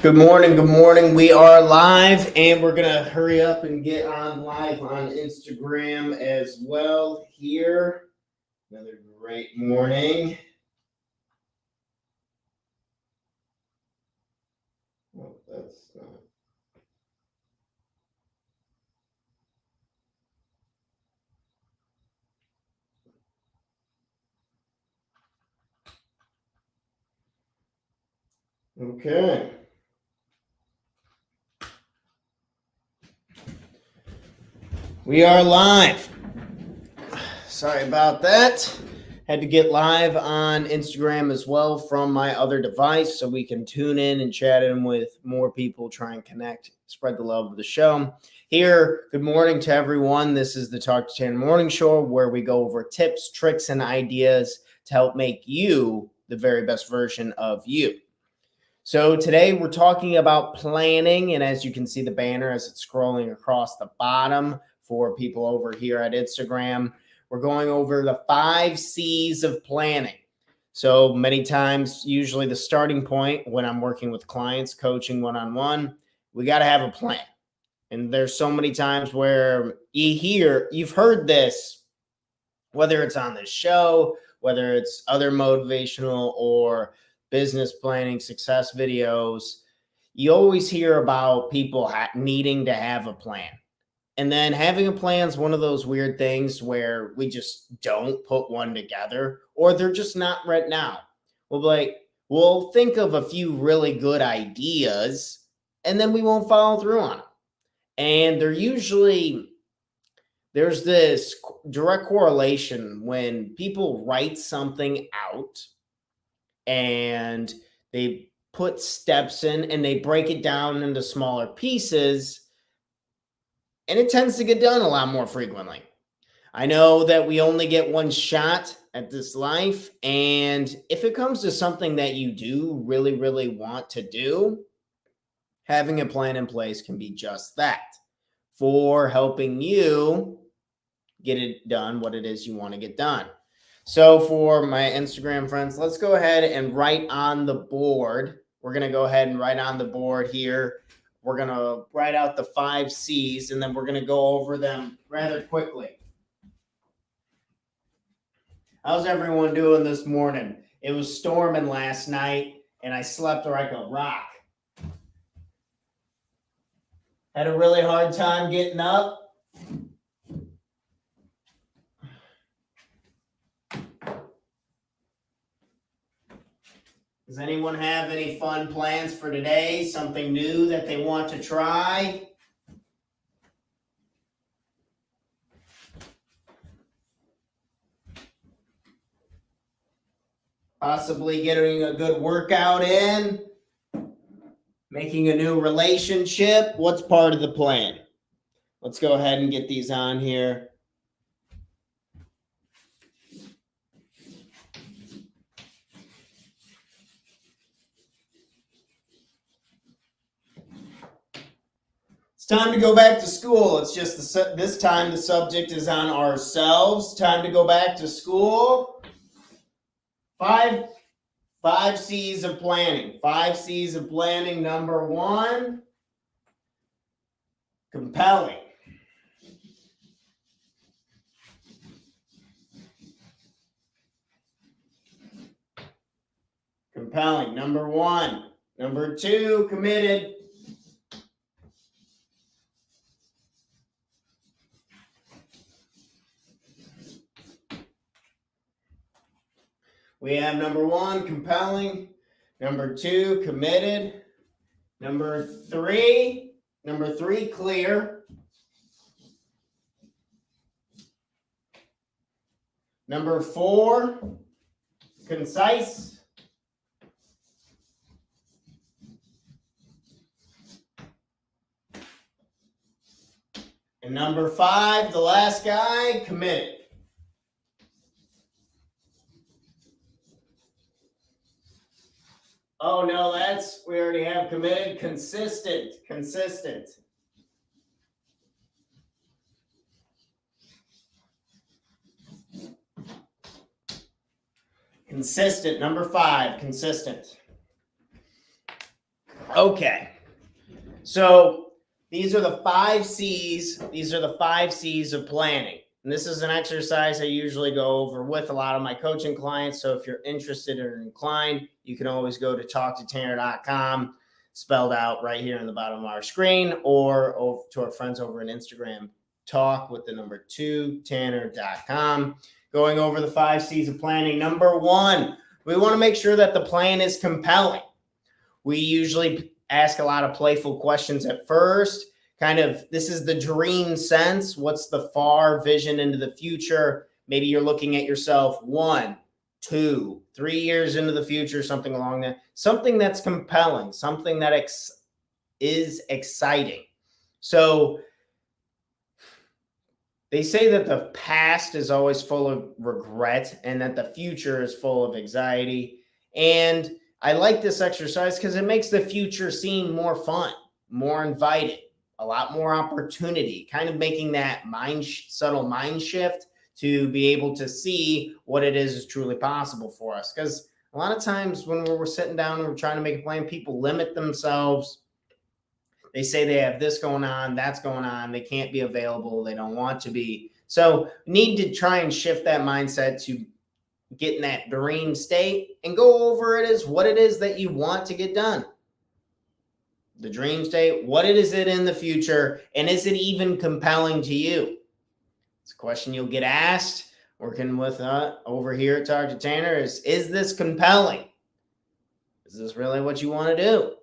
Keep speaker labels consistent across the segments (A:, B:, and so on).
A: Good morning. Good morning. We are live and we're going to hurry up and get on live on Instagram as well here. Another great morning. Oh, that's not. Okay. We are live. Sorry about that. Had to get live on Instagram as well from my other device so we can tune in and chat in with more people, try and connect, spread the love of the show. Here, good morning to everyone. This is the Talk to Tan Morning Show where we go over tips, tricks, and ideas to help make you the very best version of you. So today we're talking about planning, and as you can see the banner as it's scrolling across the bottom for people over here at Instagram, we're going over the 5 C's of planning. So many times, usually the starting point when I'm working with clients, coaching one-on-one, we got to have a plan. And there's so many times where you've heard this, whether it's on this show, whether it's other motivational or business planning, success videos, you always hear about people needing to have a plan. And then having a plan is one of those weird things where we just don't put one together, or they're just not right now. We'll think of a few really good ideas and then we won't follow through on them. And there's this direct correlation when people write something out and they put steps in and they break it down into smaller pieces, and it tends to get done a lot more frequently. I know that we only get one shot at this life, and if it comes to something that you do really, really want to do, having a plan in place can be just that for helping you get it done, what it is you want to get done. So for my Instagram friends, let's go ahead and write on the board. We're going to go ahead and write on the board here. We're going to write out the 5 C's, and then we're going to go over them rather quickly. How's everyone doing this morning? It was storming last night, and I slept like a rock. Had a really hard time getting up. Does anyone have any fun plans for today? Something new that they want to try? Possibly getting a good workout in? Making a new relationship? What's part of the plan? Let's go ahead and get these on here. It's time to go back to school. It's just this time the subject is on ourselves. Time to go back to school. Five C's of planning. 5 C's of planning. Number 1, compelling. Compelling. Number 1. Number 2, committed. We have number 1, compelling. Number 2, committed. Number 3, clear. Number 4, concise. And number 5, the last guy, committed. Oh no, we already have committed. Consistent. Consistent, number 5, consistent. Okay. So these are the 5 C's. These are the 5 C's of planning. And this is an exercise I usually go over with a lot of my coaching clients. So if you're interested or inclined, you can always go to talktotanner.com, spelled out right here in the bottom of our screen, or over to our friends over on Instagram, talk with the number 2, tanner.com. Going over the 5 C's of planning. Number 1, we want to make sure that the plan is compelling. We usually ask a lot of playful questions at first. Kind of, this is the dream sense. What's the far vision into the future? Maybe you're looking at yourself 1, 2, 3 years into the future, something along that. Something that's compelling, something that is exciting. So they say that the past is always full of regret and that the future is full of anxiety. And I like this exercise because it makes the future seem more fun, more inviting, a lot more opportunity, kind of making that subtle mind shift to be able to see what it is truly possible for us. Because a lot of times when we're sitting down and we're trying to make a plan, people limit themselves. They say they have this going on, that's going on. They can't be available. They don't want to be. So need to try and shift that mindset to get in that dream state and go over it as what it is that you want to get done. The dream state, what it is it in the future, and is it even compelling to you? It's a question you'll get asked working with over here at Talk to Tanner is this compelling? Is this really what you want to do?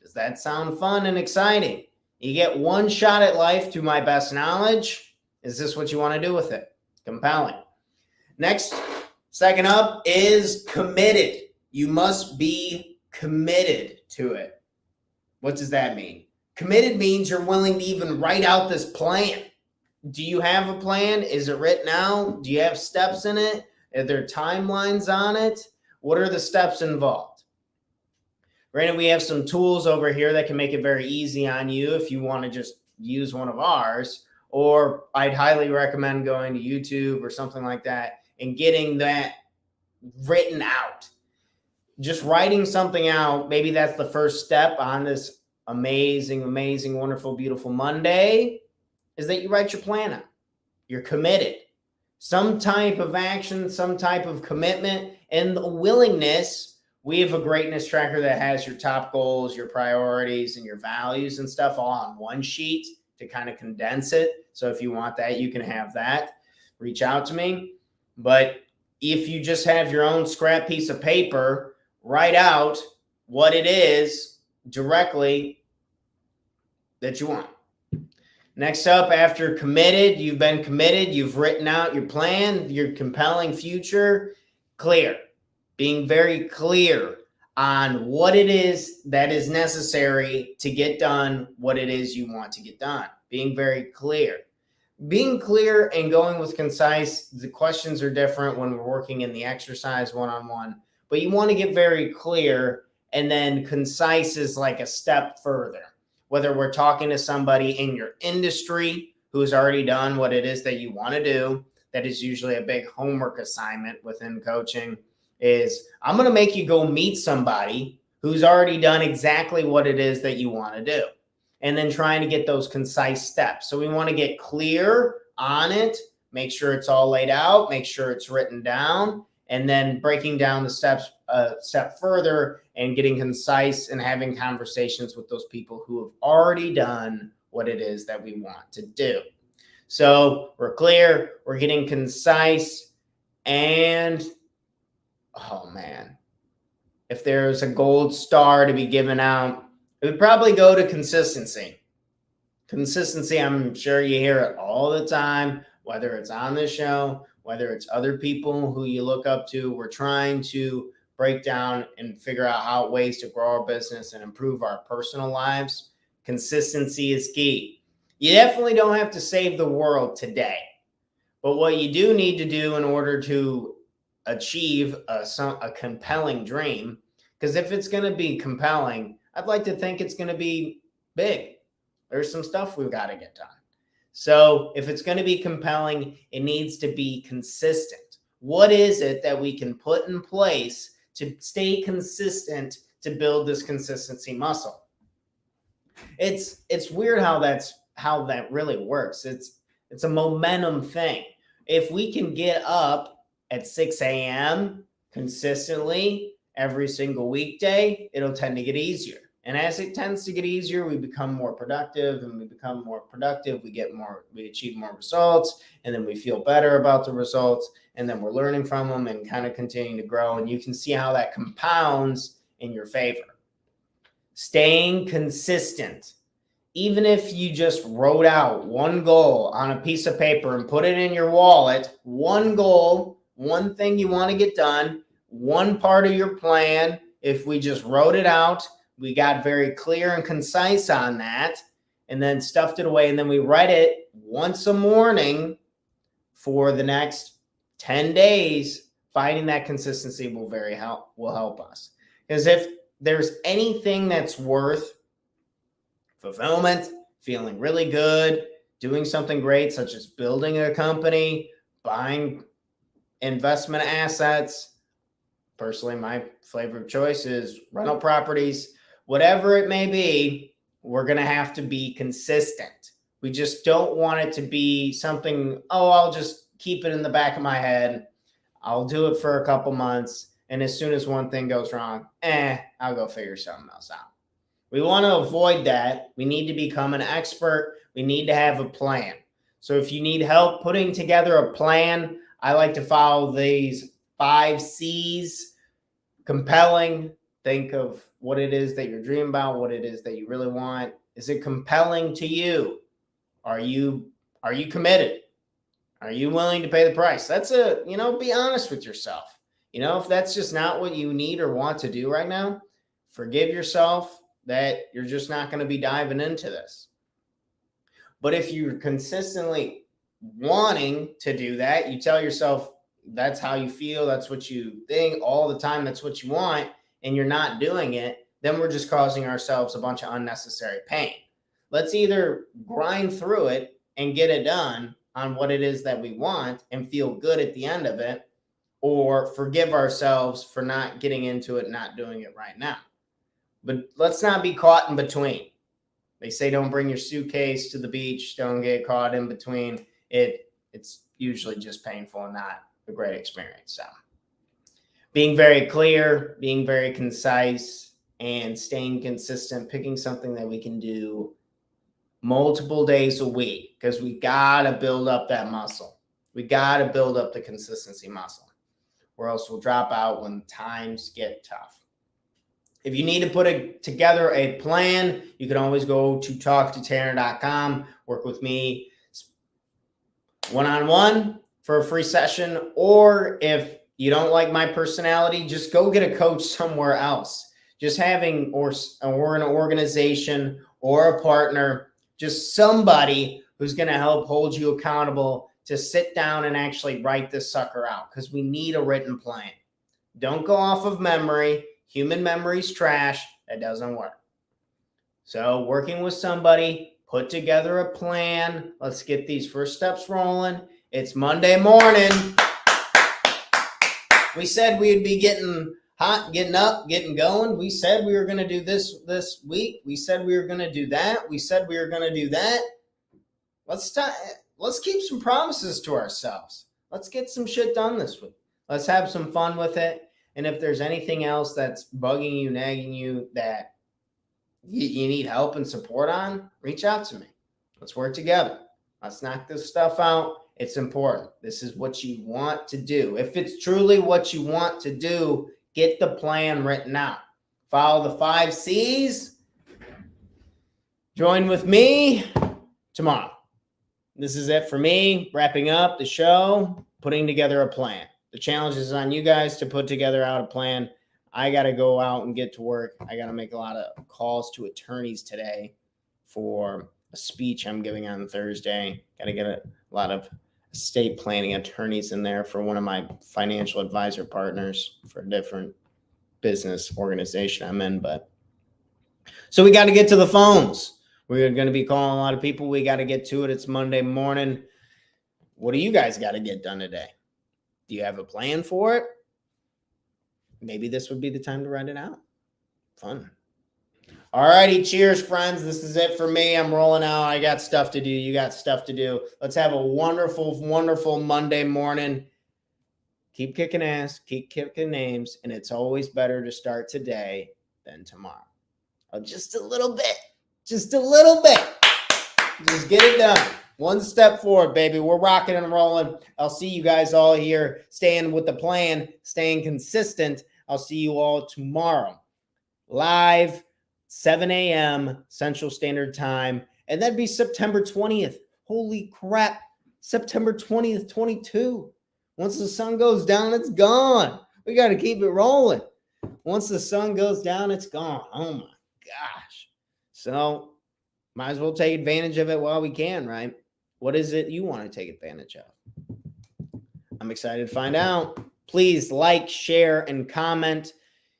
A: Does that sound fun and exciting? You get one shot at life to my best knowledge. Is this what you want to do with it? Compelling. Next, second up is committed. You must be committed to it. What does that mean? Committed means you're willing to even write out this plan. Do you have a plan? Is it written out? Do you have steps in it? Are there timelines on it? What are the steps involved? Granted, we have some tools over here that can make it very easy on you if you want to just use one of ours, or I'd highly recommend going to YouTube or something like that and getting that written out. Just writing something out, maybe that's the first step on this amazing, wonderful, beautiful Monday, is that you write your plan out. You're committed. Some type of action, some type of commitment, and the willingness. We have a greatness tracker that has your top goals, your priorities, and your values and stuff all on one sheet to kind of condense it. So if you want that, you can have that. Reach out to me. But if you just have your own scrap piece of paper, write out what it is directly that you want. Next up, after committed, you've been committed, you've written out your plan, your compelling future, clear. Being very clear on what it is that is necessary to get done what it is you want to get done. Being very clear. Being clear and going with concise, the questions are different when we're working in the exercise one-on-one, but you want to get very clear, and then concise is like a step further. Whether we're talking to somebody in your industry who's already done what it is that you want to do, that is usually a big homework assignment within coaching, is I'm going to make you go meet somebody who's already done exactly what it is that you want to do. And then trying to get those concise steps. So we want to get clear on it, make sure it's all laid out, make sure it's written down, and then breaking down the steps a step further and getting concise and having conversations with those people who have already done what it is that we want to do. So we're clear, we're getting concise, and oh man, if there's a gold star to be given out, it would probably go to consistency. Consistency, I'm sure you hear it all the time, whether it's on this show, whether it's other people who you look up to. We're trying to break down and figure out ways to grow our business and improve our personal lives. Consistency is key. You definitely don't have to save the world today, but what you do need to do in order to achieve a compelling dream, because if it's going to be compelling, I'd like to think it's going to be big. There's some stuff we've got to get done. So if it's going to be compelling, it needs to be consistent. What is it that we can put in place to stay consistent to build this consistency muscle. It's weird how that really works. It's a momentum thing. If we can get up at 6 a.m. consistently every single weekday, it'll tend to get easier. And as it tends to get easier, we become more productive, and we become more productive. We achieve more results, and then we feel better about the results, and then we're learning from them and kind of continuing to grow. And you can see how that compounds in your favor. Staying consistent. Even if you just wrote out one goal on a piece of paper and put it in your wallet, one goal, one thing you want to get done, one part of your plan, if we just wrote it out, we got very clear and concise on that, and then stuffed it away, and then we read it once a morning for the next 10 days, finding that consistency will help us. Because if there's anything that's worth fulfillment, feeling really good, doing something great, such as building a company, buying investment assets. Personally, my flavor of choice is rental properties. Whatever it may be, we're going to have to be consistent. We just don't want it to be something, I'll just keep it in the back of my head. I'll do it for a couple months. And as soon as one thing goes wrong, I'll go figure something else out. We want to avoid that. We need to become an expert. We need to have a plan. So if you need help putting together a plan, I like to follow these 5 C's. Compelling. Think of what it is that you're dreaming about, what it is that you really want. Is it compelling to you? Are you committed? Are you willing to pay the price? Be honest with yourself. If that's just not what you need or want to do right now, forgive yourself that you're just not going to be diving into this. But if you're consistently wanting to do that, you tell yourself that's how you feel, that's what you think all the time, that's what you want, and you're not doing it, then we're just causing ourselves a bunch of unnecessary pain. Let's either grind through it and get it done on what it is that we want and feel good at the end of it, or forgive ourselves for not getting into it, not doing it right now. But let's not be caught in between. They say don't bring your suitcase to the beach. Don't get caught in between. It's usually just painful and not a great experience. So being very clear, being very concise, and staying consistent, picking something that we can do multiple days a week, because we got to build up that muscle. We got to build up the consistency muscle, or else we'll drop out when times get tough. If you need to put together a plan, you can always go to talktotanner.com, work with me one-on-one for a free session. Or if you don't like my personality, just go get a coach somewhere else. Just having or an organization or a partner, just somebody who's going to help hold you accountable to sit down and actually write this sucker out, because we need a written plan. Don't go off of memory. Human memory's trash. That doesn't work. So working with somebody, put together a plan. Let's get these first steps rolling. It's Monday morning. We said we'd be getting hot, getting up, getting going. We said we were going to do this week. We said we were going to do that. We said we were going to do that. Let's keep some promises to ourselves. Let's get some shit done this week. Let's have some fun with it. And if there's anything else that's bugging you, nagging you, that you need help and support on, reach out to me. Let's work together. Let's knock this stuff out. It's important. This is what you want to do. If it's truly what you want to do, get the plan written out. Follow the 5 C's. Join with me tomorrow. This is it for me, wrapping up the show, putting together a plan. The challenge is on you guys to put together out a plan. I got to go out and get to work. I got to make a lot of calls to attorneys today for a speech I'm giving on Thursday. Got to get a lot of estate planning attorneys in there for one of my financial advisor partners for a different business organization I'm in. So we got to get to the phones. We're going to be calling a lot of people. We got to get to it. It's Monday morning. What do you guys got to get done today? Do you have a plan for it? Maybe this would be the time to write it out. Fun. All righty. Cheers, friends. This is it for me. I'm rolling out. I got stuff to do. You got stuff to do. Let's have a wonderful, wonderful Monday morning. Keep kicking ass, keep kicking names, and it's always better to start today than tomorrow. Oh, just a little bit. Just a little bit. Just get it done. One step forward, baby. We're rocking and rolling. I'll see you guys all here, staying with the plan, staying consistent. I'll see you all tomorrow. Live, 7 a.m. Central Standard Time. And that'd be September 20th. Holy crap. September 20th, 22. Once the sun goes down, it's gone. We got to keep it rolling. Once the sun goes down, it's gone. Oh, my gosh. So might as well take advantage of it while we can, right? What is it you want to take advantage of? I'm excited to find out. Please like, share, and comment.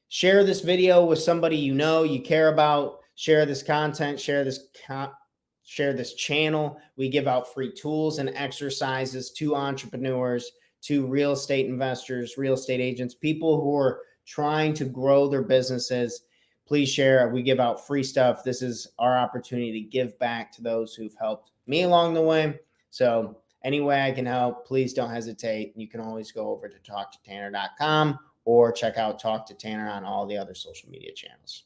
A: Share this video with somebody you know, you care about. Share this content. Share this channel. We give out free tools and exercises to entrepreneurs, to real estate investors, real estate agents, people who are trying to grow their businesses. Please share. We give out free stuff. This is our opportunity to give back to those who've helped me along the way. So any way I can help, please don't hesitate. You can always go over to talktotanner.com or check out Talk to Tanner on all the other social media channels.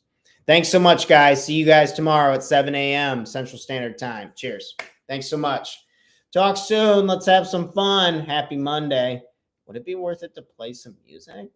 A: Thanks so much, guys. See you guys tomorrow at 7 a.m. Central Standard Time. Cheers. Thanks so much. Talk soon. Let's have some fun. Happy Monday. Would it be worth it to play some music?